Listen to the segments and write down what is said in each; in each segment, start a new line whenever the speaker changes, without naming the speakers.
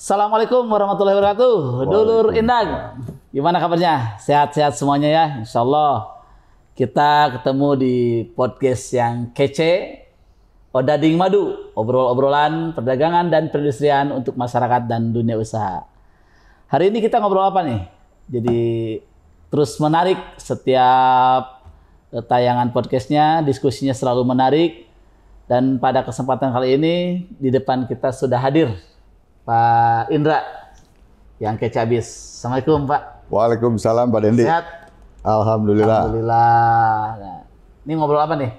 Assalamualaikum warahmatullahi wabarakatuh. Dulur Indag, gimana kabarnya? Sehat-sehat semuanya ya, insya Allah. Kita ketemu di podcast yang kece, Odading Madu, obrol-obrolan perdagangan dan perindustrian untuk masyarakat dan dunia usaha. Hari ini kita ngobrol apa nih? Jadi terus menarik setiap tayangan podcastnya, diskusinya selalu menarik. Dan pada kesempatan kali ini di depan kita sudah hadir Pak Indra yang kece abis. Assalamualaikum Pak.
Waalaikumsalam Pak Dendi.
Sehat?
Alhamdulillah.
Alhamdulillah. Nah, ini ngobrol apa nih?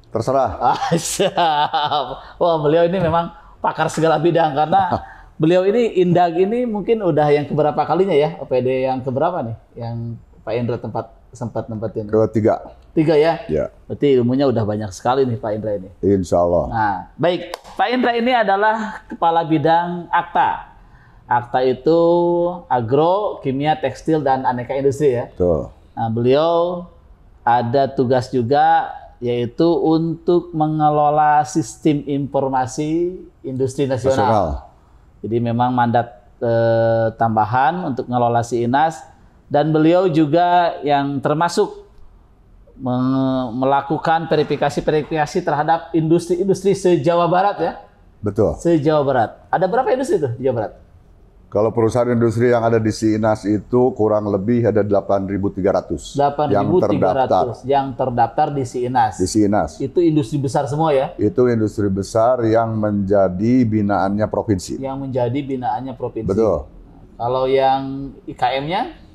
Terserah.
Siap. Wah, beliau ini memang pakar segala bidang karena beliau ini Indag ini mungkin udah yang keberapa kalinya ya? OPD yang keberapa nih? Yang Pak Indra sempat nempatin?
Ketiga.
3 ya?
Ya.
Berarti ilmunya udah banyak sekali nih Pak Indra ini.
Insya Allah.
Nah, baik. Pak Indra ini adalah Kepala Bidang Akta. Akta itu agro, kimia, tekstil, dan aneka industri ya.
Tuh.
Nah, beliau ada tugas juga yaitu untuk mengelola sistem informasi industri nasional. Jadi memang mandat tambahan untuk mengelola SIINAS, dan beliau juga yang termasuk melakukan verifikasi terhadap industri-industri se-Jawa Barat ya.
Betul.
Se-Jawa Barat. Ada berapa industri itu di Jawa Barat?
Kalau perusahaan industri yang ada di SIINAS itu kurang lebih ada 8.300.
8.300 yang terdaftar di SIINAS.
Di SIINAS.
Itu industri besar semua ya?
Itu industri besar yang menjadi binaannya provinsi.
Yang menjadi binaannya provinsi.
Betul.
Kalau yang IKM-nya?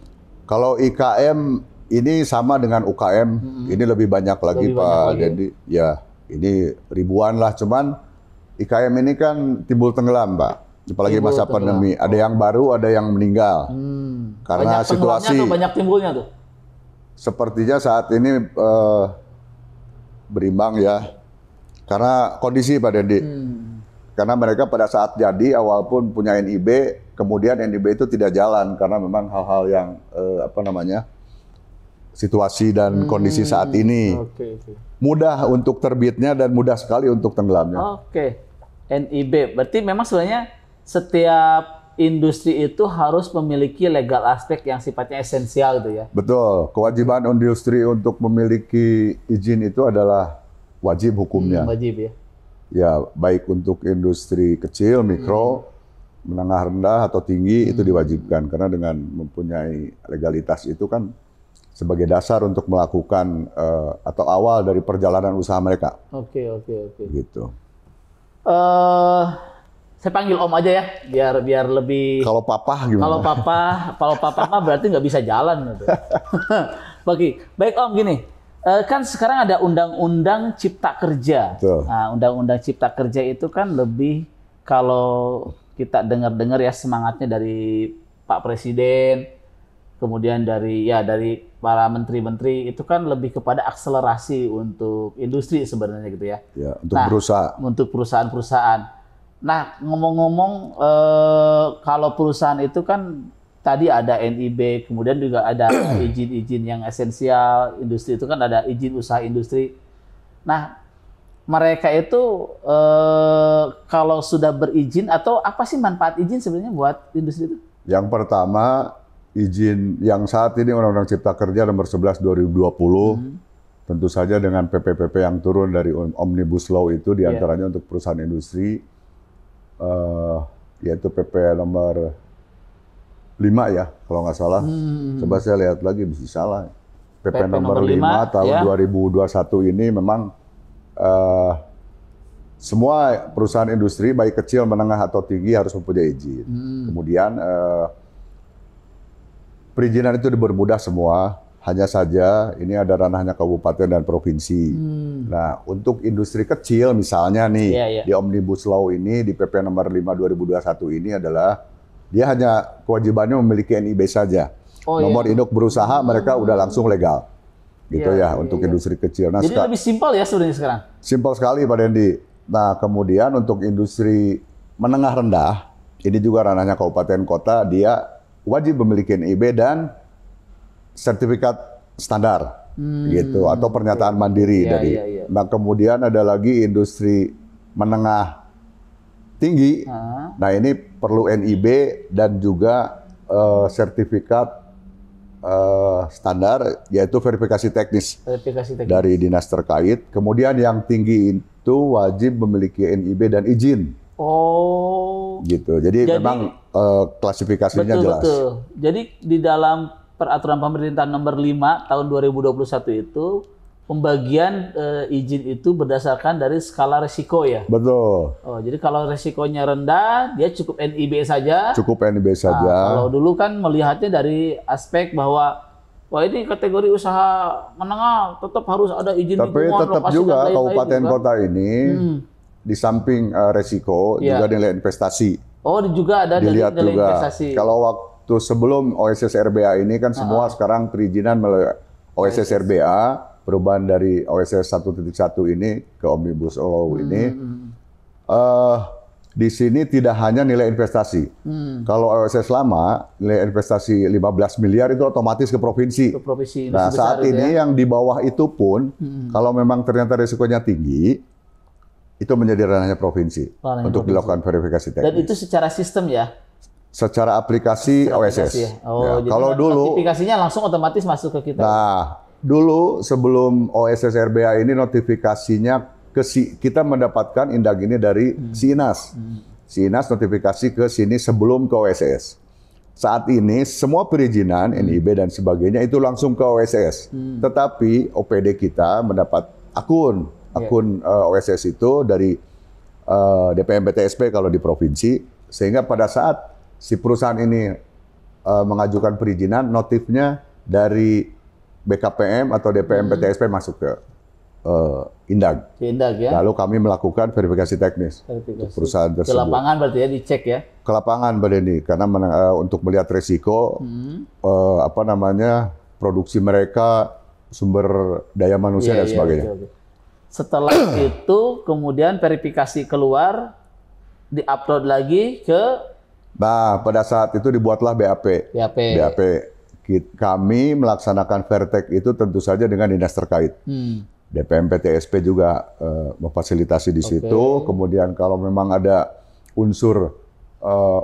Kalau IKM ini sama dengan UKM, ini lebih banyak lagi Pak Dendi. Ya, ini ribuan lah, cuman IKM ini kan timbul tenggelam Pak. Apalagi masa pandemi, ada yang baru, ada yang meninggal. Karena
banyak
situasi
atau banyak timbulnya tuh?
Sepertinya saat ini berimbang ya. Karena kondisi Pak Dendi. Karena mereka pada saat jadi awal pun punya NIB, kemudian NIB itu tidak jalan karena memang hal-hal yang situasi dan kondisi saat ini. Mudah untuk terbitnya dan mudah sekali untuk tenggelamnya.
NIB, berarti memang sebenarnya setiap industri itu harus memiliki legal aspek yang sifatnya esensial gitu ya?
Betul, kewajiban industri untuk memiliki izin itu adalah wajib hukumnya.
Wajib ya?
Ya, baik untuk industri kecil, mikro, menengah rendah atau tinggi itu diwajibkan. Karena dengan mempunyai legalitas itu kan sebagai dasar untuk melakukan atau awal dari perjalanan usaha mereka.
Oke.
Gitu.
Saya panggil Om aja ya, biar lebih.
Kalau papa gimana?
Kalau papa mah berarti nggak bisa jalan gitu. Baik Om, gini. Kan sekarang ada Undang-Undang Cipta Kerja.
Betul.
Nah, Undang-Undang Cipta Kerja itu kan lebih, kalau kita dengar-dengar ya semangatnya dari Pak Presiden, kemudian dari para menteri-menteri itu kan lebih kepada akselerasi untuk industri sebenarnya gitu ya.
Ya, untuk berusaha.
Untuk perusahaan-perusahaan. Nah, ngomong-ngomong kalau perusahaan itu kan tadi ada NIB, kemudian juga ada izin-izin yang esensial, industri itu kan ada izin usaha industri. Nah, mereka itu kalau sudah berizin, atau apa sih manfaat izin sebenarnya buat industri itu?
Yang pertama, izin yang saat ini Undang-Undang Cipta Kerja nomor 11 2020, tentu saja dengan PP-PP yang turun dari Omnibus Law itu diantaranya untuk perusahaan industri, yaitu PP nomor 5 ya, kalau nggak salah. Coba saya lihat lagi, bisa salah. PP nomor 5 tahun 2021 ini memang semua perusahaan industri, baik kecil, menengah, atau tinggi harus mempunyai izin. Kemudian perizinan itu dipermudah semua, hanya saja ini ada ranahnya kabupaten dan provinsi. Nah, untuk industri kecil misalnya nih, di Omnibus Law ini, di PP nomor 5 2021 ini adalah, dia hanya kewajibannya memiliki NIB saja. Nomor induk berusaha mereka udah langsung legal. Gitu untuk industri kecil. Nah,
jadi lebih simpel ya sebenarnya sekarang?
Simpel sekali Pak Dendi. Nah, kemudian untuk industri menengah rendah, ini juga ranahnya kabupaten kota, dia wajib memiliki NIB dan sertifikat standar gitu, atau pernyataan mandiri dari. Nah, kemudian ada lagi industri menengah tinggi. Nah ini perlu NIB dan juga sertifikat standar, yaitu verifikasi teknis dari dinas terkait. Kemudian yang tinggi itu wajib memiliki NIB dan izin.
Oh.
Gitu. Jadi memang klasifikasinya jelas.
Betul. Jadi di dalam peraturan pemerintah nomor 5 tahun 2021 itu pembagian izin itu berdasarkan dari skala risiko ya.
Betul.
Oh, jadi kalau risikonya rendah, dia cukup NIB saja.
Cukup NIB saja.
Kalau dulu kan melihatnya dari aspek bahwa wah ini kategori usaha menengah tetap harus ada izin
Tapi
lingkungan,
tetap
lokasi
juga
dan lain-lain
kabupaten
juga.
kota ini di samping resiko juga nilai investasi.
Oh, juga ada
Dilihat
nilai
juga.
investasi.
Kalau waktu sebelum OSS RBA ini kan semua sekarang perizinan melalui OSS RBA, perubahan dari OSS 1.1 ini ke Omnibus Law ini. Di sini tidak hanya nilai investasi. Kalau OSS lama, nilai investasi 15 miliar itu otomatis ke provinsi.
Ke provinsi.
Nah, saat ini yang di bawah itu pun, kalau memang ternyata risikonya tinggi, itu menjadi ranahnya provinsi untuk dilakukan verifikasi teknis.
Dan itu secara sistem ya?
Secara aplikasi OSS.
Ya? Oh, jadi
kalau dulu
notifikasinya langsung otomatis masuk ke kita.
Nah, dulu sebelum OSS RBA ini notifikasinya kita mendapatkan indag ini dari SINAS. SINAS notifikasi ke sini sebelum ke OSS. Saat ini semua perizinan NIB dan sebagainya itu langsung ke OSS. Tetapi OPD kita mendapat akun OSS itu dari DPM PTSP kalau di provinsi, sehingga pada saat si perusahaan ini mengajukan perizinan, notifnya dari BKPM atau DPM PTSP masuk ke Indag.
Indag ya.
Lalu kami melakukan verifikasi teknis untuk perusahaan tersebut.
Ke lapangan berarti ya, dicek ya?
Ke lapangan Mbak Deni, karena untuk melihat risiko produksi mereka, sumber daya manusia dan sebagainya.
Betul. Setelah itu kemudian verifikasi keluar, diupload lagi ke.
Nah, pada saat itu dibuatlah BAP. BAP. Kami melaksanakan Vertek itu tentu saja dengan dinas terkait. DPM PTSP juga memfasilitasi di situ. Kemudian kalau memang ada unsur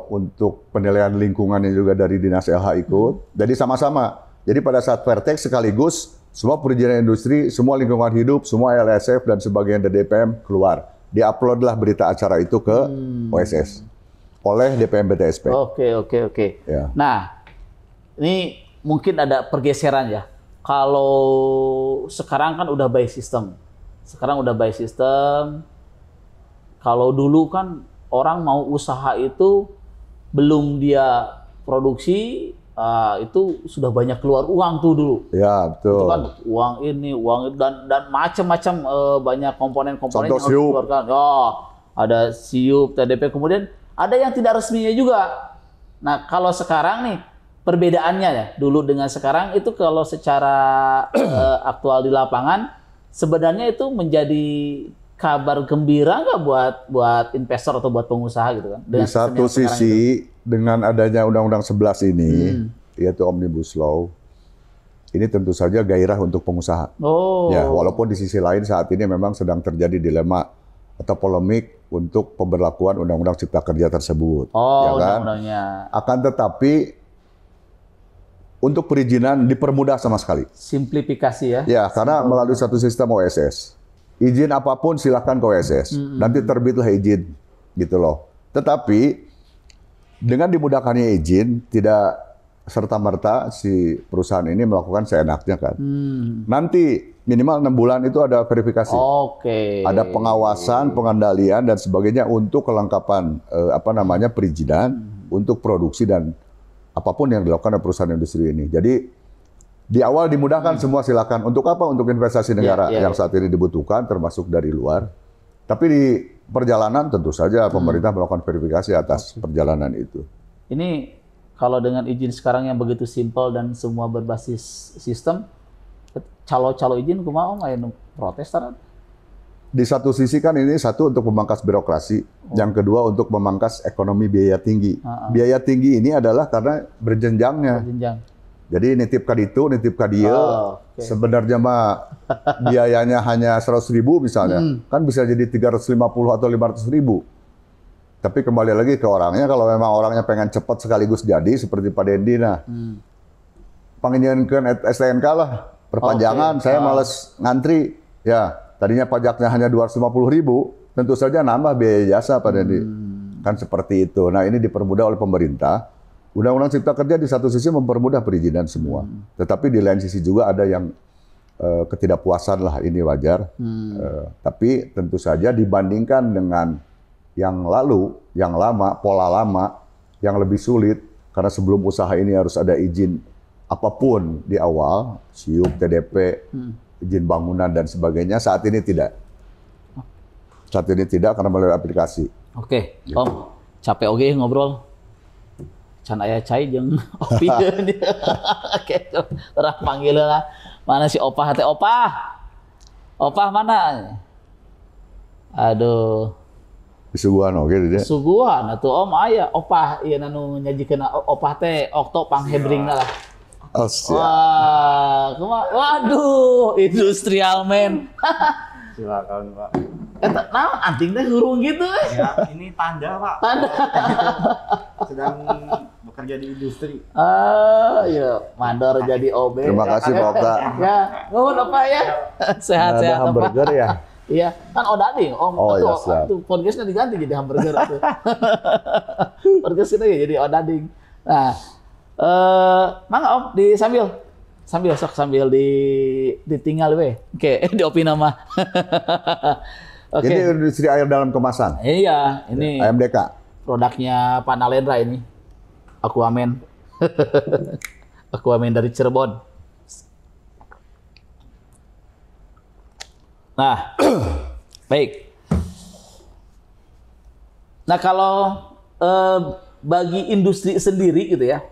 untuk penilaian lingkungannya juga dari dinas LH ikut. Jadi sama-sama. Jadi pada saat Vertek sekaligus semua perizinan industri, semua lingkungan hidup, semua LSF dan sebagian dari DPM keluar. Diuploadlah berita acara itu ke OSS oleh DPM PTSP.
Oke.
Ya.
Nah, ini mungkin ada pergeseran ya. Kalau sekarang kan udah by system. Kalau dulu kan orang mau usaha itu belum dia produksi, itu sudah banyak keluar uang tuh dulu.
Ya, betul.
Itu kan uang ini, uang itu, dan macam-macam banyak komponen-komponen yang harus dikeluarkan. Ada SIUP, TDP, kemudian ada yang tidak resminya juga. Nah, kalau sekarang nih perbedaannya ya, dulu dengan sekarang itu kalau secara aktual di lapangan sebenarnya itu menjadi kabar gembira nggak buat investor atau buat pengusaha gitu kan?
Di satu sisi dengan adanya Undang-Undang 11 ini, yaitu Omnibus Law, ini tentu saja gairah untuk pengusaha. Ya, walaupun di sisi lain saat ini memang sedang terjadi dilema atau polemik untuk pemberlakuan Undang-Undang Cipta Kerja tersebut. Ya kan? Akan tetapi untuk perizinan dipermudah sama sekali.
Simplifikasi ya?
Ya, karena melalui satu sistem OSS. Izin apapun silakan ke OSS. Nanti terbitlah izin, gitu loh. Tetapi dengan dimudahkannya izin, tidak serta-merta si perusahaan ini melakukan seenaknya kan. Nanti minimal 6 bulan itu ada verifikasi. Ada pengawasan, pengendalian dan sebagainya untuk kelengkapan perizinan untuk produksi dan apapun yang dilakukan oleh perusahaan industri ini. Jadi di awal dimudahkan semua silakan. Untuk apa? Untuk investasi negara yang saat ini dibutuhkan termasuk dari luar. Tapi di perjalanan tentu saja pemerintah melakukan verifikasi atas perjalanan itu.
Ini kalau dengan izin sekarang yang begitu simpel dan semua berbasis sistem, calo izin kumaha main protes taran?
Di satu sisi kan ini satu untuk memangkas birokrasi, yang kedua untuk memangkas ekonomi biaya tinggi. Biaya tinggi ini adalah karena berjenjangnya. Jadi nitip ka ditu, nitip ka dieu. Sebenarnya mah biayanya hanya 100.000 misalnya, kan bisa jadi 350 atau 500.000. Tapi kembali lagi ke orangnya, kalau memang orangnya pengen cepat sekaligus jadi, seperti Pak Dendi, nah, penginginkan STNK lah, perpanjangan, saya males ngantri, ya, tadinya pajaknya hanya 250.000, tentu saja nambah biaya jasa Pak Dendi. Kan seperti itu. Nah, ini dipermudah oleh pemerintah. Undang-Undang Cipta Kerja di satu sisi mempermudah perizinan semua, tetapi di lain sisi juga ada yang ketidakpuasan lah, ini wajar. Tapi tentu saja dibandingkan dengan yang lalu, yang lama, pola lama, yang lebih sulit, karena sebelum usaha ini harus ada izin apapun di awal, SIUP, TDP, izin bangunan dan sebagainya. Saat ini tidak. Saat ini tidak karena melalui aplikasi.
Oke, gitu. Om, capek oge ngobrol. Can aya cai jeung opi dia. Oke, orang panggil lah. Mana si Opah teh? Opah. Opah mana? Aduh.
Disuguhan oke dia.
Suguhan atuh Om aya Opah ieu anu nyajikeun Opah teh okto panghebringna lah.
Oh, siap.
Wah, waduh, industrial man.
Silakan, Pak.
Nah, anting teh hurung gitu.
Ya, ini tanda, Pak.
Tanda.
Sedang bekerja di industri.
Iya, mandor jadi OB.
Terima kasih Pak Okta.
Ya, nuhun apa ya? Sehat-sehat
ada hamburger ya?
Iya, kan odading, Om.
Oh, ya,
Tuh podcastnya diganti jadi hamburger tuh. Podcastnya jadi odading. Nah, mangga Om sambil ditinggal we. Oke, diopi nama. Oke.
Ini industri air dalam kemasan.
Iya, ini
AMDK.
Produknya Pak Nalendra ini. Aquaman. Aquaman dari Cirebon. Nah, baik. Nah, kalau bagi industri sendiri gitu ya,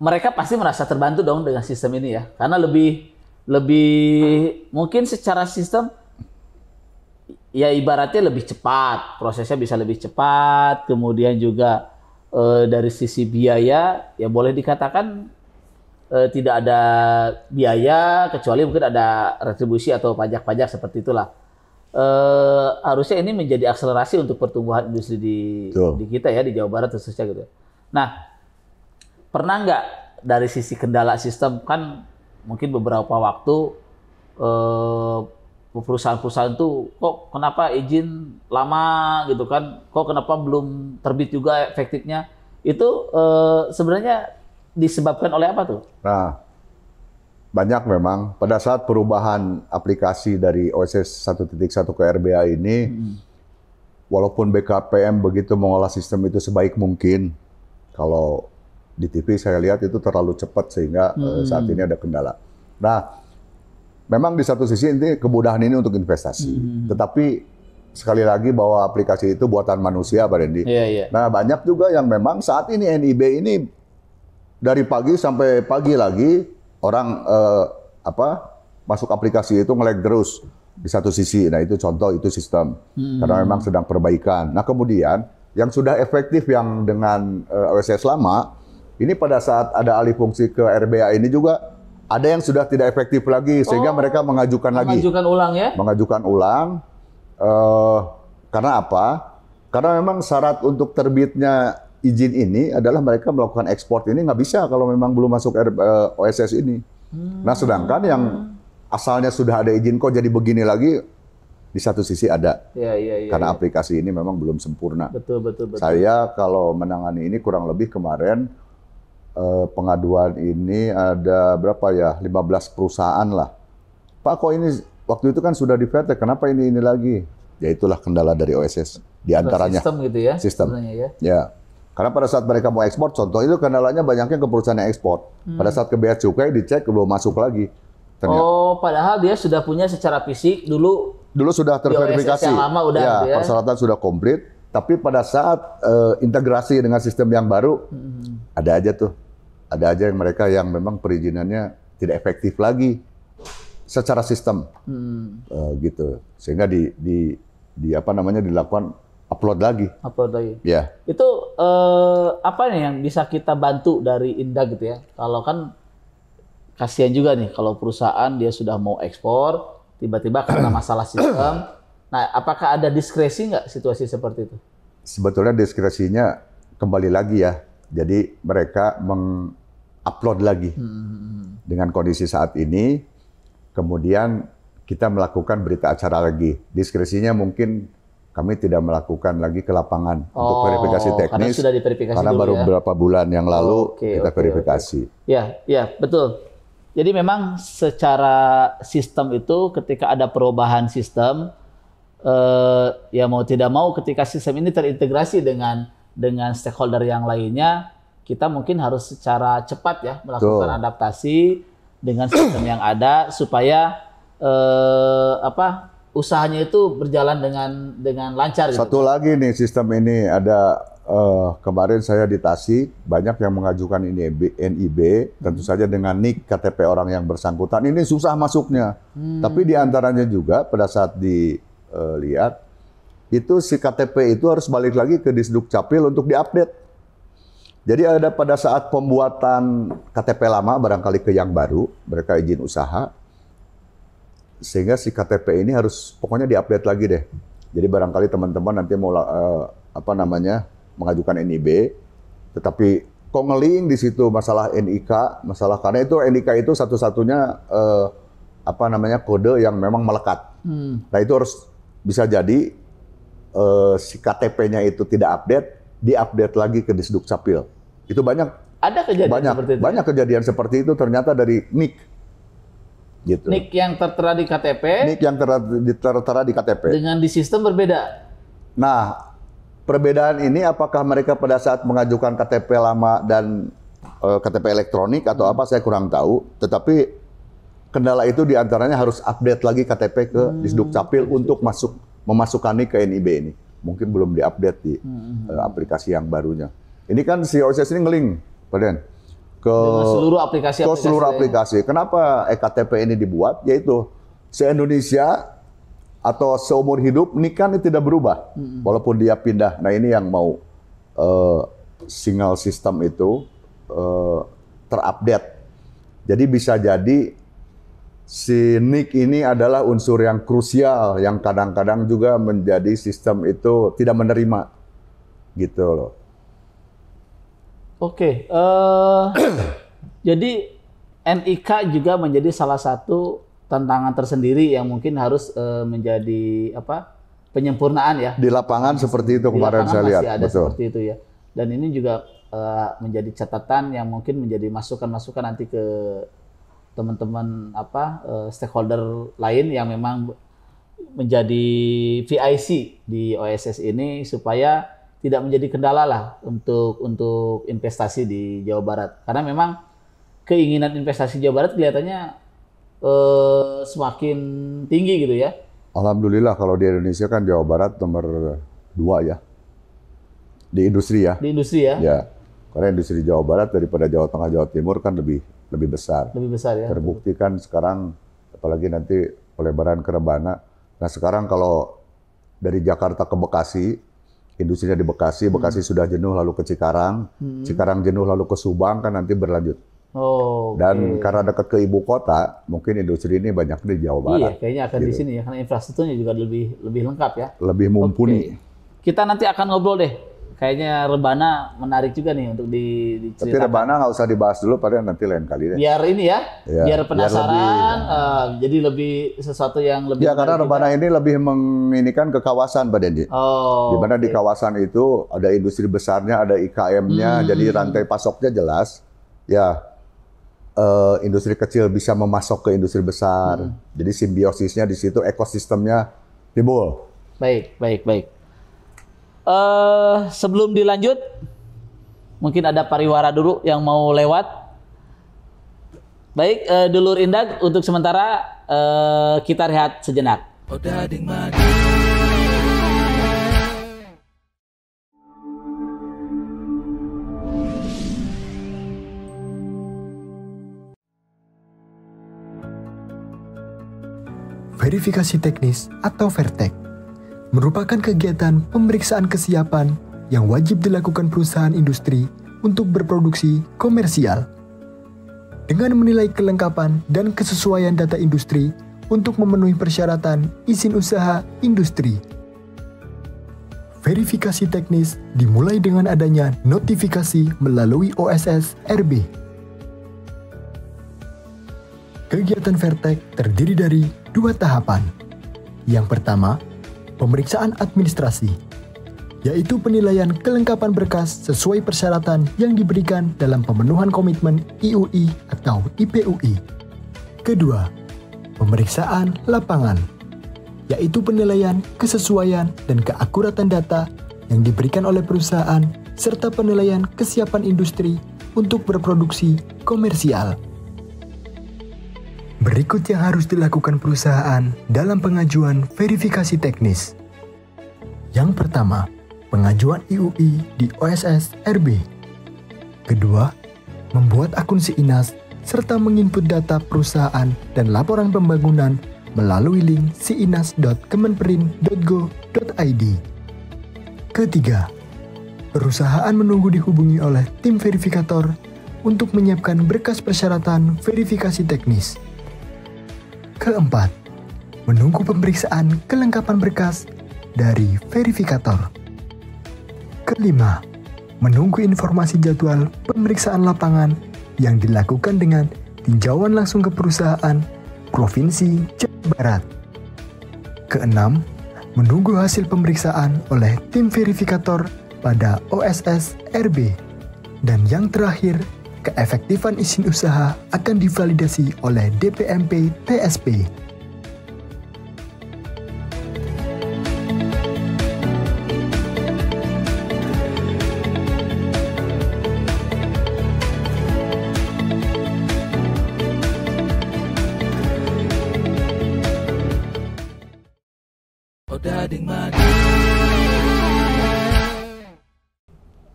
mereka pasti merasa terbantu dong dengan sistem ini ya, karena lebih mungkin secara sistem ya ibaratnya lebih cepat, prosesnya bisa lebih cepat, kemudian juga dari sisi biaya ya boleh dikatakan tidak ada biaya kecuali mungkin ada retribusi atau pajak-pajak seperti itulah. Harusnya ini menjadi akselerasi untuk pertumbuhan industri di kita ya, di Jawa Barat khususnya gitu. Nah, pernah nggak dari sisi kendala sistem, kan mungkin beberapa waktu perusahaan-perusahaan tuh kok kenapa izin lama gitu kan, kok kenapa belum terbit juga efektifnya, itu sebenarnya disebabkan oleh apa tuh?
Nah, banyak memang pada saat perubahan aplikasi dari OSS 1.1 ke RBA ini, walaupun BKPM begitu mengolah sistem itu sebaik mungkin, kalau di TV saya lihat itu terlalu cepat sehingga saat ini ada kendala. Nah, memang di satu sisi ini kemudahan ini untuk investasi, tetapi sekali lagi bahwa aplikasi itu buatan manusia, Pak Dendi. Nah, banyak juga yang memang saat ini NIB ini dari pagi sampai pagi lagi orang masuk aplikasi itu nge-lag terus di satu sisi. Nah, itu contoh, itu sistem karena memang sedang perbaikan. Nah, kemudian yang sudah efektif yang dengan OSS lama ini pada saat ada alih fungsi ke RBA ini juga ada yang sudah tidak efektif lagi sehingga mereka mengajukan
ulang ya?
Mengajukan ulang. Karena apa? Karena memang syarat untuk terbitnya izin ini adalah mereka melakukan ekspor ini nggak bisa kalau memang belum masuk OSS ini. Nah, sedangkan yang asalnya sudah ada izin kok jadi begini lagi, di satu sisi ada. Karena aplikasi ini memang belum sempurna.
Betul.
Saya kalau menangani ini kurang lebih kemarin pengaduan ini ada berapa ya? 15 perusahaan lah. Pak, kok ini waktu itu kan sudah di-VT, kenapa ini lagi? Ya itulah kendala dari OSS. Di antaranya
sistem gitu ya.
Sistem.
Ya.
Karena pada saat mereka mau ekspor, contoh itu kendalanya banyaknya ke perusahaan yang ekspor. Pada saat ke bea cukai dicek belum masuk lagi. Ternyata.
Oh, padahal dia sudah punya secara fisik dulu
Sudah terverifikasi.
Yang lama udah
ya,
gitu ya.
Persyaratan sudah komplit. Tapi pada saat integrasi dengan sistem yang baru, ada aja yang mereka yang memang perizinannya tidak efektif lagi secara sistem, gitu. Sehingga dilakukan upload lagi. Ya.
Itu apa nih yang bisa kita bantu dari Indah gitu ya? Kalau kan kasihan juga nih kalau perusahaan dia sudah mau ekspor, tiba-tiba karena masalah sistem Nah, apakah ada diskresi nggak situasi seperti itu?
Sebetulnya diskresinya kembali lagi ya. Jadi mereka mengupload lagi dengan kondisi saat ini. Kemudian kita melakukan berita acara lagi. Diskresinya mungkin kami tidak melakukan lagi ke lapangan untuk verifikasi teknis.
Karena sudah diverifikasi
karena
dulu
baru
ya?
beberapa bulan yang lalu kita verifikasi.
Ya, betul. Jadi memang secara sistem itu ketika ada perubahan sistem, ya mau tidak mau ketika sistem ini terintegrasi dengan stakeholder yang lainnya, kita mungkin harus secara cepat ya melakukan adaptasi dengan sistem yang ada supaya usahanya itu berjalan dengan lancar.
Satu lagi nih sistem ini ada kemarin saya di Tasik banyak yang mengajukan NIB, tentu saja dengan NIK KTP orang yang bersangkutan ini susah masuknya. Tapi diantaranya juga pada saat dilihat itu si KTP itu harus balik lagi ke Disduk Capil untuk diupdate. Jadi ada pada saat pembuatan KTP lama barangkali ke yang baru mereka izin usaha. Sehingga si KTP ini harus pokoknya diupdate lagi deh. Jadi barangkali teman-teman nanti mau mengajukan NIB, tetapi kok ngeling di situ masalah NIK, karena itu NIK itu satu-satunya kode yang memang melekat. Nah itu harus bisa jadi si KTP-nya itu tidak diupdate lagi ke Disduk Capil. Itu banyak.
Ada kejadian seperti itu.
Banyak kejadian seperti itu ternyata dari NIK. Gitu.
NIK yang tertera di KTP.
NIK yang tertera di KTP.
Dengan di sistem berbeda.
Nah, perbedaan ini apakah mereka pada saat mengajukan KTP lama dan KTP elektronik atau apa saya kurang tahu. Tetapi kendala itu diantaranya harus update lagi KTP ke Disduk Capil untuk memasukkan ke NIB ini. Mungkin belum diupdate di aplikasi yang barunya. Ini kan si OSS ini ngeling, Pak Den. Ke seluruh aplikasi. Kenapa eKTP ini dibuat? Yaitu se-Indonesia atau seumur hidup NIK kan tidak berubah, walaupun dia pindah. Nah ini yang mau single system itu terupdate. Jadi bisa jadi si NIK ini adalah unsur yang krusial, yang kadang-kadang juga menjadi sistem itu tidak menerima, gitu loh.
Oke, jadi NIK juga menjadi salah satu tantangan tersendiri yang mungkin harus menjadi penyempurnaan ya.
Di lapangan seperti itu kemarin saya lihat.
Masih ada seperti itu ya. Dan ini juga menjadi catatan yang mungkin menjadi masukan-masukan nanti ke teman-teman stakeholder lain yang memang menjadi VIC di OSS ini supaya tidak menjadi kendala lah untuk investasi di Jawa Barat. Karena memang keinginan investasi Jawa Barat kelihatannya semakin tinggi gitu ya.
Alhamdulillah kalau di Indonesia kan Jawa Barat nomor 2 ya. Di industri ya.
Di industri ya.
Ya. Karena industri Jawa Barat daripada Jawa Tengah, Jawa Timur kan lebih besar.
Lebih besar ya.
Terbukti kan sekarang apalagi nanti pelebaran ke Rebana. Nah, sekarang kalau dari Jakarta ke Bekasi, industrinya di Bekasi sudah jenuh lalu ke Cikarang, Cikarang jenuh lalu ke Subang kan nanti berlanjut. Dan karena dekat ke ibu kota, mungkin industri ini banyak di Jawa Barat.
Iya, kayaknya akan di sini ya, karena infrastrukturnya juga lebih lengkap ya.
Lebih mumpuni.
Kita nanti akan ngobrol deh. Kayaknya Rebana menarik juga nih untuk diceritakan.
Tapi Rebana nggak usah dibahas dulu, padahal nanti lain kali deh.
Biar ini ya, biar penasaran, jadi lebih sesuatu yang lebih.
Ya karena Rebana ini lebih menginikan ke kawasan, Pak Dendi. Di mana di kawasan itu ada industri besarnya, ada IKM-nya, jadi rantai pasoknya jelas. Ya, industri kecil bisa memasok ke industri besar. Jadi simbiosisnya di situ, ekosistemnya timbul.
Baik. Sebelum dilanjut, mungkin ada pariwara dulu yang mau lewat. Baik, dulur Indag, untuk sementara kita rehat sejenak.
Verifikasi teknis atau VERTEK merupakan kegiatan pemeriksaan kesiapan yang wajib dilakukan perusahaan industri untuk berproduksi komersial. Dengan menilai kelengkapan dan kesesuaian data industri untuk memenuhi persyaratan izin usaha industri. Verifikasi teknis dimulai dengan adanya notifikasi melalui OSS RB. Kegiatan Vertek terdiri dari 2 tahapan. Yang pertama, pemeriksaan administrasi, yaitu penilaian kelengkapan berkas sesuai persyaratan yang diberikan dalam pemenuhan komitmen IUI atau IPUI. Kedua, pemeriksaan lapangan, yaitu penilaian kesesuaian dan keakuratan data yang diberikan oleh perusahaan serta penilaian kesiapan industri untuk berproduksi komersial. Berikut yang harus dilakukan perusahaan dalam pengajuan verifikasi teknis. Yang pertama, pengajuan IUI di OSS RB. Kedua, membuat akun SIINAS serta menginput data perusahaan dan laporan pembangunan melalui link siinas.kemenperin.go.id. Ketiga, perusahaan menunggu dihubungi oleh tim verifikator untuk menyiapkan berkas persyaratan verifikasi teknis. Keempat, menunggu pemeriksaan kelengkapan berkas dari verifikator. Kelima, menunggu informasi jadwal pemeriksaan lapangan yang dilakukan dengan tinjauan langsung ke perusahaan Provinsi Jawa Barat. Keenam, menunggu hasil pemeriksaan oleh tim verifikator pada OSS RB. Dan yang terakhir, keefektifan izin usaha akan divalidasi oleh DPMP TSP.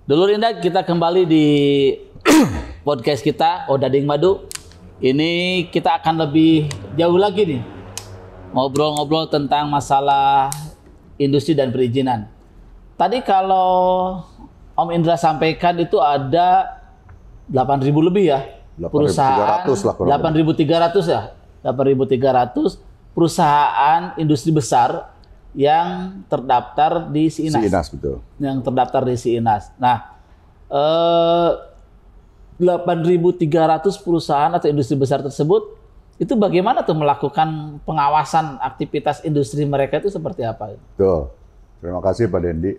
Dulur Indah, kita kembali di podcast kita Odading Madu. Ini kita akan lebih jauh lagi nih, ngobrol-ngobrol tentang masalah industri dan perizinan. Tadi kalau Om Indra sampaikan itu ada 8.000 lebih ya perusahaan, 8.300 ya, 8.300 perusahaan industri besar yang terdaftar di SIINAS.
SIINAS, betul.
Yang terdaftar di SIINAS. Nah, 8.300 perusahaan atau industri besar tersebut, itu bagaimana tuh melakukan pengawasan aktivitas industri mereka itu seperti apa?
Betul. Terima kasih Pak Dendi.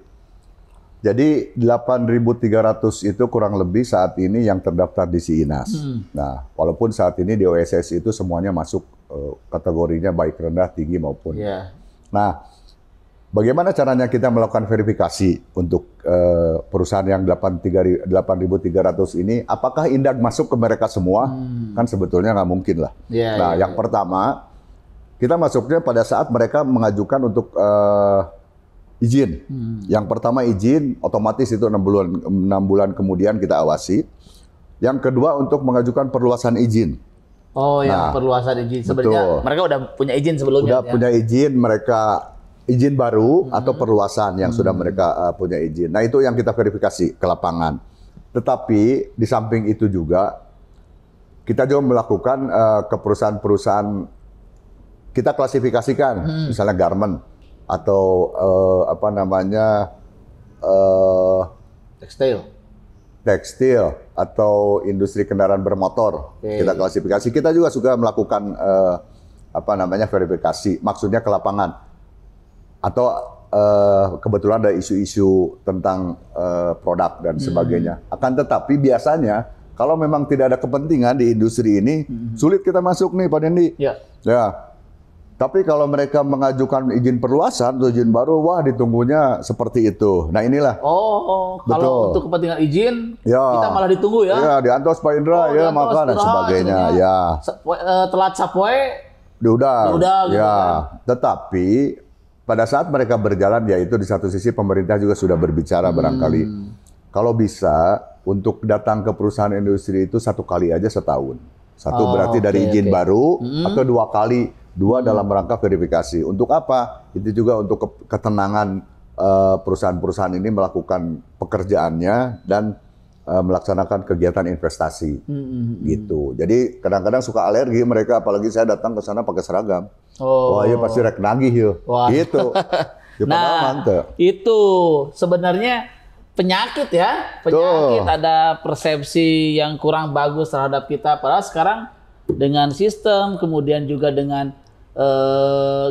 Jadi 8.300 itu kurang lebih saat ini yang terdaftar di SIINAS. Nah, walaupun saat ini di OSS itu semuanya masuk kategorinya baik rendah, tinggi maupun. Nah, bagaimana caranya kita melakukan verifikasi untuk perusahaan yang 8.300 ini? Apakah Indak masuk ke mereka semua? Kan sebetulnya nggak mungkin lah. Yang pertama, kita masuknya pada saat mereka mengajukan untuk izin. Yang pertama izin, otomatis itu 6 bulan kemudian kita awasi. Yang kedua untuk mengajukan perluasan izin.
Oh, yang perluasan izin. Sebenarnya mereka udah punya izin sebelumnya.
Udah punya izin, mereka izin baru atau perluasan yang sudah mereka punya izin. Nah, itu yang kita verifikasi ke lapangan. Tetapi di samping itu juga kita juga melakukan ke perusahaan-perusahaan, kita klasifikasikan, misalnya garment atau tekstil atau industri kendaraan bermotor. Kita klasifikasi. Kita juga suka melakukan verifikasi, maksudnya ke lapangan. Atau kebetulan ada isu-isu tentang produk dan sebagainya. Akan tetapi biasanya kalau memang tidak ada kepentingan di industri ini, sulit kita masuk nih Pak Dendi. Ya. Tapi kalau mereka mengajukan izin perluasan atau izin baru, wah ditunggunya seperti itu. Nah inilah.
Kalau untuk kepentingan izin, kita malah ditunggu ya.
Ya, diantos Pak Indra, maka dan sebagainya.
Telat sapwe.
Udah
gitu kan.
Tetapi pada saat mereka berjalan, yaitu di satu sisi pemerintah juga sudah berbicara barangkali. Kalau bisa, untuk datang ke perusahaan industri itu 1 kali aja setahun. Berarti dari izin baru, atau 2 kali. 2 dalam rangka verifikasi. Untuk apa? Itu juga untuk ketenangan perusahaan-perusahaan ini melakukan pekerjaannya dan melaksanakan kegiatan investasi, gitu. Jadi kadang-kadang suka alergi mereka, apalagi saya datang ke sana pakai seragam. Wah, iya pasti rek nagih ya, gitu. Ya,
nah, itu sebenarnya penyakit ya, ada persepsi yang kurang bagus terhadap kita. Padahal sekarang dengan sistem, kemudian juga dengan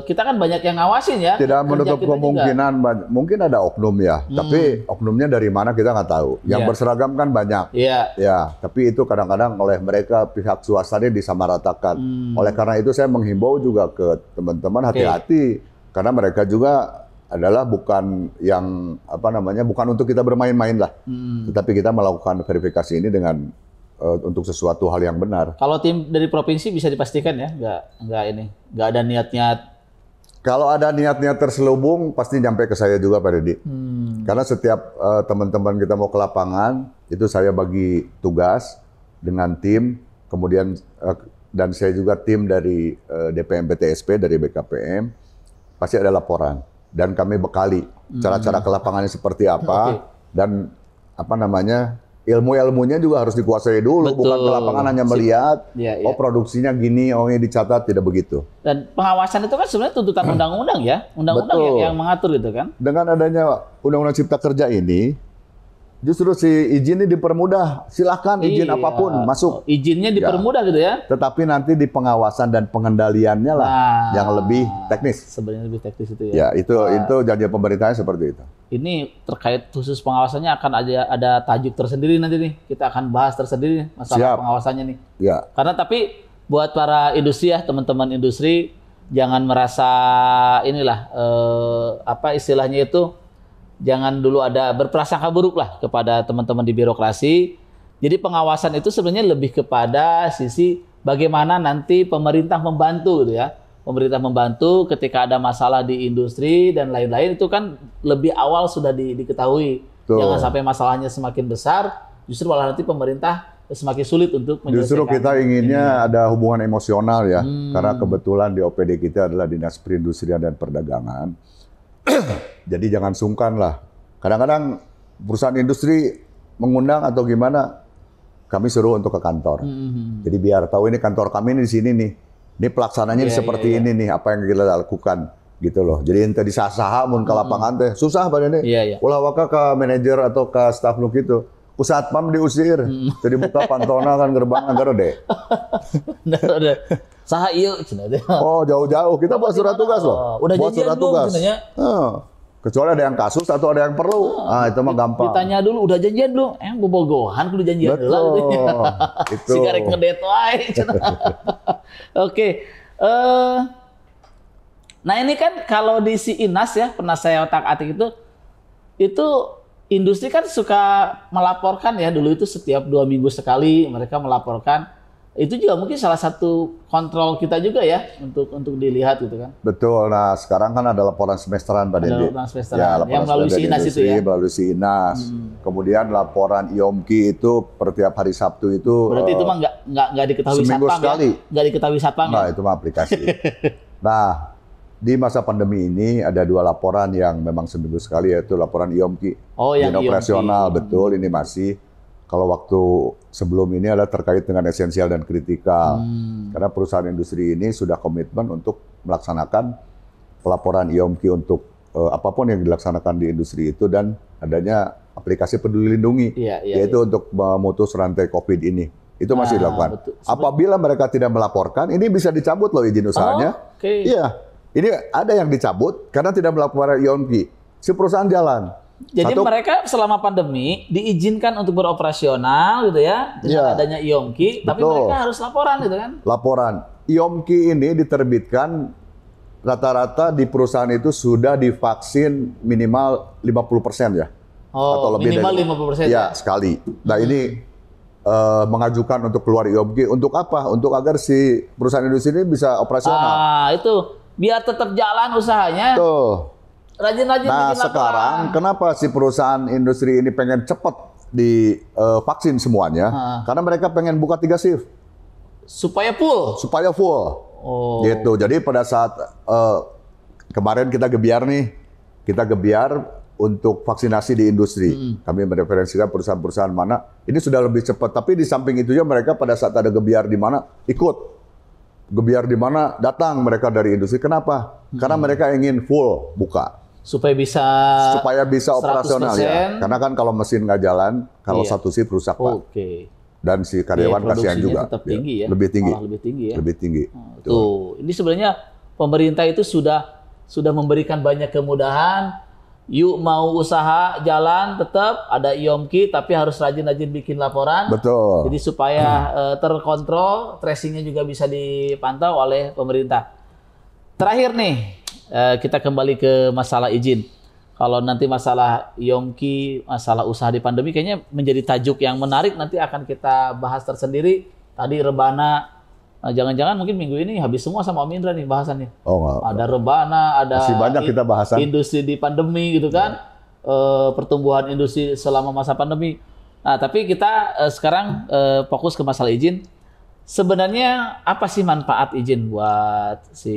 kita kan banyak yang ngawasin ya.
Tidak menutup kemungkinan, mungkin ada oknum ya, tapi oknumnya dari mana kita nggak tahu. Yang berseragam kan banyak, ya. Tapi itu kadang-kadang oleh mereka pihak swastanya disamaratakan. Oleh karena itu saya menghimbau juga ke teman-teman hati-hati, karena mereka juga adalah bukan yang bukan untuk kita bermain-main lah, tetapi kita melakukan verifikasi ini dengan untuk sesuatu hal yang benar.
Kalau tim dari provinsi bisa dipastikan ya, nggak ada niat-niat.
Kalau ada niat-niat terselubung pasti nyampe ke saya juga Pak Deddy. Karena setiap teman-teman kita mau ke lapangan itu saya bagi tugas dengan tim, kemudian dan saya juga tim dari DPM PTSP dari BKPM pasti ada laporan. Dan kami bekali cara-cara ke lapangannya seperti apa, dan ilmu-ilmunya juga harus dikuasai dulu. Betul. Bukan ke lapangan hanya melihat, oh produksinya gini, oh ini dicatat, tidak begitu.
Dan pengawasan itu kan sebenarnya tuntutan undang-undang ya, undang-undang yang mengatur itu kan.
Dengan adanya Undang-Undang Cipta Kerja ini, justru si izinnya dipermudah, silahkan izin apapun masuk.
Izinnya dipermudah gitu ya.
Tetapi nanti di pengawasan dan pengendaliannya lah yang lebih teknis.
Sebenarnya lebih teknis itu ya.
Ya itu janji pemerintahnya seperti itu.
Ini terkait khusus pengawasannya akan ada tajuk tersendiri nanti nih. Kita akan bahas tersendiri masalah pengawasannya nih. Ya. Karena tapi buat para industri ya, teman-teman industri jangan merasa istilahnya itu. Jangan dulu ada berprasangka buruk lah kepada teman-teman di birokrasi. Jadi pengawasan itu sebenarnya lebih kepada sisi bagaimana nanti pemerintah membantu gitu ya. Pemerintah membantu ketika ada masalah di industri dan lain-lain itu kan lebih awal sudah diketahui. Jangan sampai masalahnya semakin besar, justru malah nanti pemerintah semakin sulit untuk menyelesaikan.
Justru kita inginnya ada hubungan emosional ya. Karena kebetulan di OPD kita adalah Dinas Perindustrian dan Perdagangan. Jadi jangan sungkan lah. Kadang-kadang perusahaan industri mengundang atau gimana, kami suruh untuk ke kantor. Jadi biar tahu ini kantor kami ini di sini nih. Ini pelaksananya seperti ini nih, apa yang kita lakukan gitu loh. Jadi ente disah-sah mun ke lapangan teh susah Pak ini. Ulah waka ke manajer atau ke staf lu gitu. Ku satpam diusir. Jadi buka pantona kan gerbang agar deh.
Saha ieu cenah teh.
Oh, jauh-jauh. Kita buat surat tugas loh.
Udah buat surat tugas.
Kecuali ada yang kasus atau ada yang perlu. Itu mah gampang.
Ditanya dulu, udah janjian belum? Bobogohan kudu janjian heula gitu.
Itu.
Si karek ngedet wae cenah. Oke. Nah, ini kan kalau di si Inas ya, pernah saya otak-atik itu industri kan suka melaporkan ya, dulu itu setiap 2 minggu sekali mereka melaporkan. Itu juga mungkin salah satu kontrol kita juga ya untuk dilihat gitu kan.
Betul. Nah, sekarang kan ada laporan semesteran Pak Dendi.
Laporan semesteran. Ya, laporan yang melalui si Inas itu ya.
Melalui si Inas. Kemudian laporan IOMKI itu per tiap hari Sabtu itu.
Berarti itu mah nggak diketahui
seminggu
satpam
sekali.
Ya? Nggak diketahui satpam
ya? Itu mah aplikasi. Nah, di masa pandemi ini ada 2 laporan yang memang seminggu sekali, yaitu laporan IOMKI.
Yang
operasional, betul. Ini masih. Kalau waktu sebelum ini adalah terkait dengan esensial dan kritikal. Karena perusahaan industri ini sudah komitmen untuk melaksanakan pelaporan IOMKI untuk apapun yang dilaksanakan di industri itu, dan adanya aplikasi Peduli Lindungi, yaitu untuk memutus rantai COVID ini. Itu masih dilakukan. Betul. Apabila mereka tidak melaporkan, ini bisa dicabut loh izin usahanya. Iya, ini ada yang dicabut karena tidak melaporkan IOMKI. Si perusahaan jalan.
Jadi mereka selama pandemi diizinkan untuk beroperasional gitu ya, dengan adanya IOMKI, tapi mereka harus laporan gitu kan?
Laporan. IOMKI ini diterbitkan rata-rata di perusahaan itu sudah divaksin minimal 50% ya.
Atau lebih minimal dari 50%
ya sekali. Nah ini mengajukan untuk keluar IOMKI untuk apa? Untuk agar si perusahaan industri ini bisa operasional.
Itu biar tetap jalan usahanya.
Tuh.
Rajin-rajin
nah sekarang kenapa si perusahaan industri ini pengen cepat di vaksin semuanya? Karena mereka pengen buka 3 shift.
Supaya full?
Supaya full. Gitu. Jadi pada saat kemarin kita gebiar nih, untuk vaksinasi di industri. Kami mereferensikan perusahaan-perusahaan mana ini sudah lebih cepat. Tapi di samping itu juga mereka pada saat ada gebiar di mana ikut, gebiar di mana datang mereka dari industri. Kenapa? Karena mereka ingin full buka.
Supaya bisa
operasional ya. Karena kan kalau mesin nggak jalan, kalau satu shift rusak Pak. Dan si karyawan kasihan juga.
Tetap tinggi ya.
Lebih tinggi.
Lebih tinggi ya.
Lebih tinggi.
Tuh, ini sebenarnya pemerintah itu sudah memberikan banyak kemudahan. Yuk mau usaha jalan tetap ada IOMKI tapi harus rajin-rajin bikin laporan.
Betul.
Jadi supaya terkontrol, tracingnya juga bisa dipantau oleh pemerintah. Terakhir nih, kita kembali ke masalah izin. Kalau nanti masalah IOMKI, masalah usaha di pandemi kayaknya menjadi tajuk yang menarik, nanti akan kita bahas tersendiri. Tadi rebana, jangan-jangan mungkin minggu ini habis semua sama Om Indra nih bahasannya.
Oh, enggak.
Ada rebana, ada
masih banyak kita bahasan.
Industri di pandemi gitu kan. Pertumbuhan industri selama masa pandemi. Nah, tapi kita sekarang fokus ke masalah izin. Sebenarnya apa sih manfaat izin buat si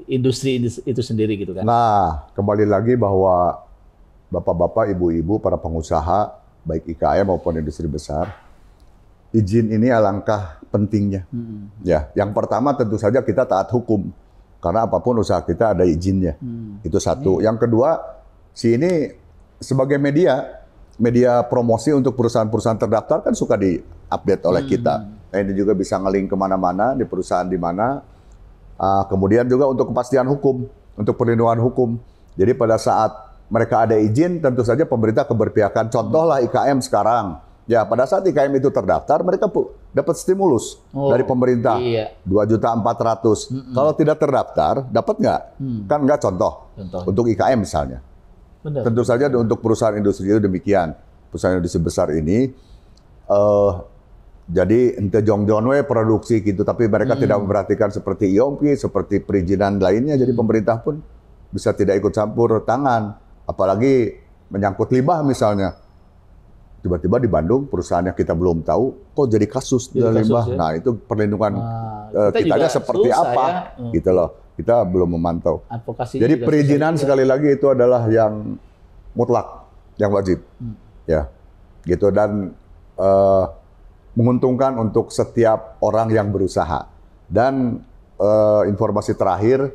industri itu sendiri gitu kan?
Nah, kembali lagi bahwa bapak-bapak, ibu-ibu, para pengusaha, baik IKM maupun industri besar, izin ini alangkah pentingnya. Ya, yang pertama tentu saja kita taat hukum, karena apapun usaha kita ada izinnya. Itu satu. Yang kedua, ini sebagai media promosi untuk perusahaan-perusahaan terdaftar kan suka diupdate oleh kita. Nah, ini juga bisa nge-link kemana-mana di perusahaan di mana. Kemudian juga untuk kepastian hukum, untuk perlindungan hukum. Jadi pada saat mereka ada izin, tentu saja pemerintah keberpihakan. Contohlah IKM sekarang. Ya, pada saat IKM itu terdaftar, mereka dapat stimulus dari pemerintah. 2.400.000. Kalau tidak terdaftar, dapat nggak? Kan nggak contoh. Untuk IKM misalnya.
Benar.
Tentu saja untuk perusahaan industri itu demikian. Perusahaan industri besar ini, jadi ente jong-jong we produksi gitu, tapi mereka tidak memperhatikan seperti IOMKI, seperti perizinan lainnya. Jadi pemerintah pun bisa tidak ikut campur tangan. Apalagi menyangkut limbah misalnya. Tiba-tiba di Bandung perusahaan yang kita belum tahu kok jadi kasus dari limbah. Ya? Nah, itu perlindungan kitanya seperti apa ya? Gitu loh. Kita belum memantau. Jadi perizinan sekali lagi itu adalah yang mutlak, yang wajib. Ya. Gitu dan menguntungkan untuk setiap orang yang berusaha. Dan informasi terakhir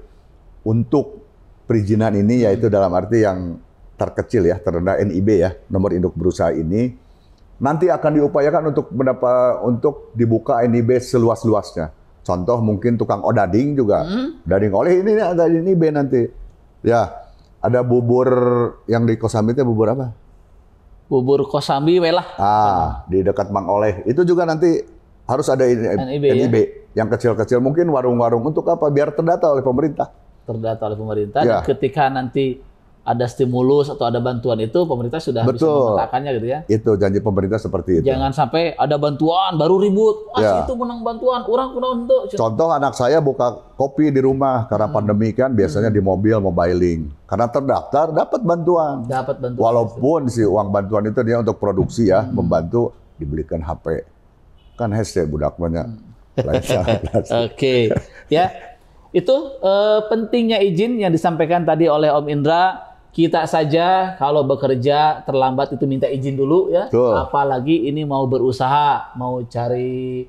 untuk perizinan ini yaitu dalam arti yang terkecil ya, terendah NIB ya, nomor induk berusaha ini nanti akan diupayakan untuk dibuka NIB seluas-luasnya. Contoh mungkin tukang odading juga, odading oleh ini ada NIB nanti. Ya, ada bubur yang di Kosambi itu bubur apa?
Bubur Kosambi welah.
Di dekat Mang Oleh. Itu juga nanti harus ada NIB ya? Yang kecil-kecil mungkin warung-warung untuk apa? Biar terdata oleh pemerintah.
Terdata oleh pemerintah. Ya. Dan ketika nanti ada stimulus atau ada bantuan itu pemerintah sudah bisa meletakkannya gitu ya. Itu
janji pemerintah seperti itu.
Jangan sampai ada bantuan baru ribut. Itu menang bantuan, orang kunaon itu.
Contoh anak saya buka kopi di rumah karena pandemi kan biasanya di mobil mobiling. Karena terdaftar dapat bantuan. Walaupun si uang bantuan itu dia untuk produksi ya, membantu dibelikan HP. Kan hese budak banyak.
Oke. Ya. Itu pentingnya izin yang disampaikan tadi oleh Om Indra. Kita saja kalau bekerja terlambat itu minta izin dulu ya. Apalagi ini mau berusaha, mau cari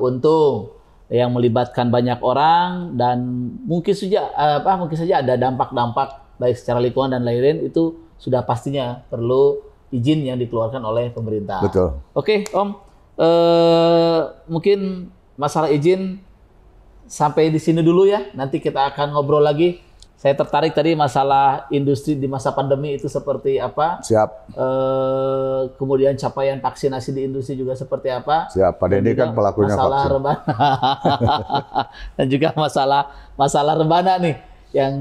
untung yang melibatkan banyak orang dan mungkin saja ada dampak-dampak baik secara lingkungan dan lain-lain itu sudah pastinya perlu izin yang dikeluarkan oleh pemerintah.
Betul.
Oke, Om. Mungkin masalah izin sampai di sini dulu ya. Nanti kita akan ngobrol lagi. Saya tertarik tadi masalah industri di masa pandemi itu seperti apa.
Siap.
Kemudian capaian vaksinasi di industri juga seperti apa.
Siap. Pak Denny kan pelakunya
masalah
vaksin.
Rebana. Dan juga masalah rebana nih yang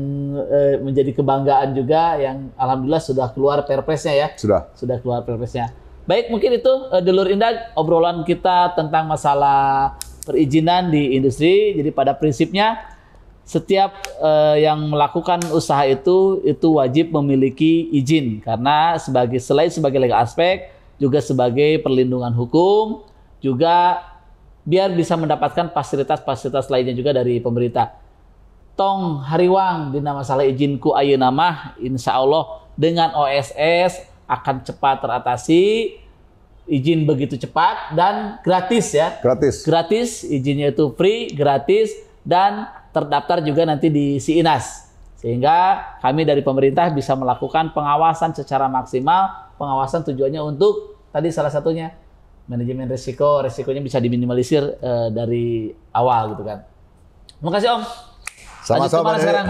menjadi kebanggaan juga yang alhamdulillah sudah keluar perpresnya ya. Sudah keluar perpresnya. Baik, mungkin itu Dulur Indah obrolan kita tentang masalah perizinan di industri. Jadi pada prinsipnya setiap yang melakukan usaha itu wajib memiliki izin karena selain sebagai legal aspek juga sebagai perlindungan hukum juga biar bisa mendapatkan fasilitas-fasilitas lainnya juga dari pemerintah. Tong hariwang dina masalah izinku ayeuna mah insyaallah dengan OSS akan cepat teratasi, izin begitu cepat dan gratis ya. Gratis, izinnya itu free, gratis dan terdaftar juga nanti di SIINAS. Sehingga kami dari pemerintah bisa melakukan pengawasan secara maksimal. Pengawasan tujuannya untuk tadi salah satunya manajemen resikonya bisa diminimalisir dari awal gitu kan. Terima kasih Om.
Sama-sama sekarang.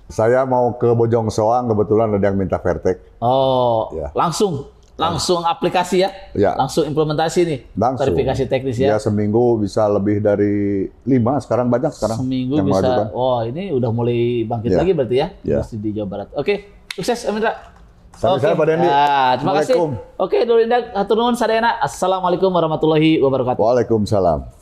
Saya mau ke Bojong Soang, kebetulan ada yang minta Vertek.
Oh, ya. Langsung aplikasi ya?
Ya.
Langsung implementasi nih?
Langsung.
Verifikasi teknis ya?
Ya, seminggu bisa lebih dari 5, sekarang banyak sekarang.
Seminggu
yang
bisa,
mengajukan.
Oh ini udah mulai bangkit lagi berarti ya? Industri di Jawa Barat. Oke, sukses Om Indra.
Sampai Pak Dendi.
Terima kasih. Oke, Dulur Indah, hatur nuhun sadayana. Assalamualaikum warahmatullahi wabarakatuh.
Waalaikumsalam.